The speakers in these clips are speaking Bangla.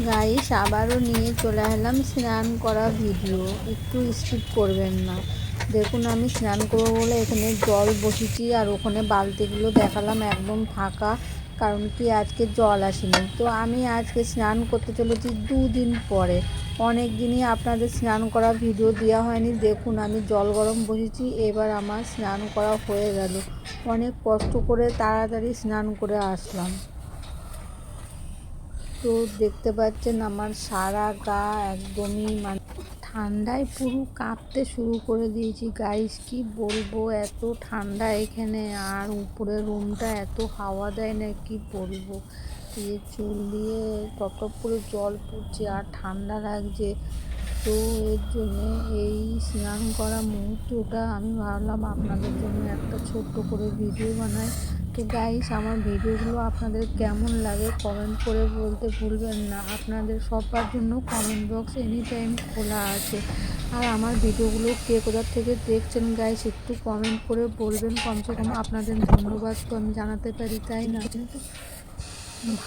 গাইস আবারও নিয়ে চলে এলাম স্নান করা ভিডিও, একটু স্কিপ করবেন না। দেখুন আমি স্নান করবো বলে এখানে জল বসিয়েছি, আর ওখানে বালতিগুলো দেখালাম একদম ফাঁকা, কারণ কি আজকে জল আসেনি। তো আমি আজকে স্নান করতে চলেছি 2 দিন পরে। অনেক দিনই আপনাদের স্নান করা ভিডিও দেওয়া হয়নি। দেখুন আমি জল গরম বসেছি, এবার আমার স্নান করা হয়ে গেল। অনেক কষ্ট করে তাড়াতাড়ি স্নান করে আসলাম। তো দেখতে পাচ্ছেন আমার সারা গা একদমই ঠান্ডায় পুরো কাঁপতে শুরু করে দিয়েছি। গাইস কি বলবো, এত ঠান্ডা এখানে, আর উপরে রুমটা এত হাওয়া দেয় না, কি বলবো। এই চুল দিয়ে টপ টপ করে জল পড়ছে আর ঠান্ডা লাগছে। তো এর জন্য এই স্নান করা মুহূর্তটা আমি ভাবলাম আপনাদের জন্য একটা ছোট্ট করে ভিডিও বানাই। তো গাইস আমার ভিডিওগুলো আপনাদের কেমন লাগে কমেন্ট করে বলতে ভুলবেন না। আপনাদের সবার জন্য কমেন্ট বক্স এনি টাইম খোলা আছে। আর আমার ভিডিওগুলো কে কোথা থেকে দেখছেন গাইস একটু কমেন্ট করে বলবেন, কমসে কম আপনাদের ধন্যবাদ তো আমি জানাতে পারি, তাই না?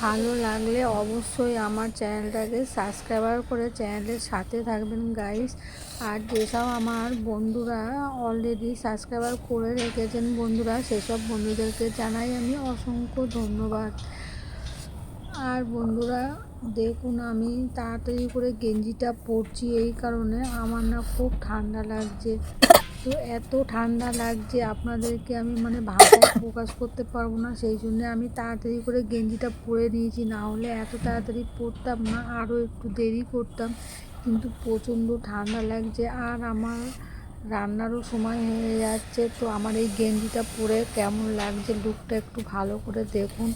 ভালো লাগলে অবশ্যই আমার চ্যানেলটাকে সাবস্ক্রাইবার করে চ্যানেলের সাথে থাকবেন গাইস। আর যেসব আমার বন্ধুরা অলরেডি সাবস্ক্রাইবার করে রেখেছেন বন্ধুরা, সেসব বন্ধুদেরকে জানাই আমি অসংখ্য ধন্যবাদ। আর বন্ধুরা দেখুন আমি তাড়াতাড়ি করে গেঞ্জিটা পরছি, এই কারণে আমার না খুব ঠান্ডা লাগছে। তো এত ঠান্ডা লাগছে আপনাদেরকে আমি ভাষায় প্রকাশ করতে পারবো না, সেই জন্য আমি তাড়াতাড়ি করে গেঞ্জিটা পরে নিয়েছি। না হলে এত তাড়াতাড়ি পরতাম না, আরও একটু দেরি করতাম। কিন্তু প্রচণ্ড ঠান্ডা লাগছে আর আমার রান্নারও সময় হয়ে যাচ্ছে। তো আমার এই গেঞ্জিটা পরে কেমন লাগছে, লুকটা একটু ভালো করে দেখুন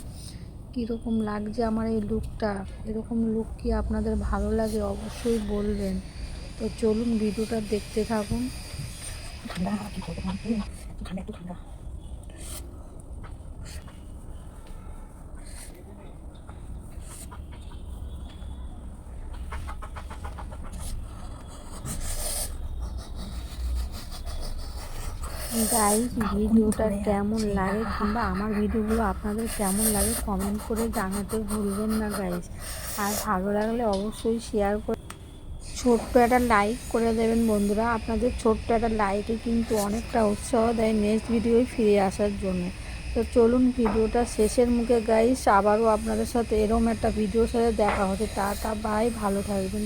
কীরকম লাগছে আমার এই লুকটা। এরকম লুক কি আপনাদের ভালো লাগে অবশ্যই বলবেন। তো চলুন ভিডিওটা দেখতে থাকুন। ঠান্ডা কি বলবো, একটু ঠান্ডা। গাইস ভিডিওটা কেমন লাগে কিংবা আমার ভিডিওগুলো আপনাদের কেমন লাগে কমেন্ট করে জানাতে ভুলবেন না গাইস। আর ভালো লাগলে অবশ্যই শেয়ার করে ছোট্ট একটা লাইক করে দেবেন বন্ধুরা। আপনাদের ছোট্ট একটা লাইকে কিন্তু অনেকটা উৎসাহ দেয় নেক্সট ভিডিওয় ফিরে আসার জন্য। তো চলুন ভিডিওটা শেষের মুখে গাইস, আবারও আপনাদের সাথে এরকম একটা ভিডিওর সাথে দেখা হচ্ছে। টাটা বাই, ভালো থাকবেন।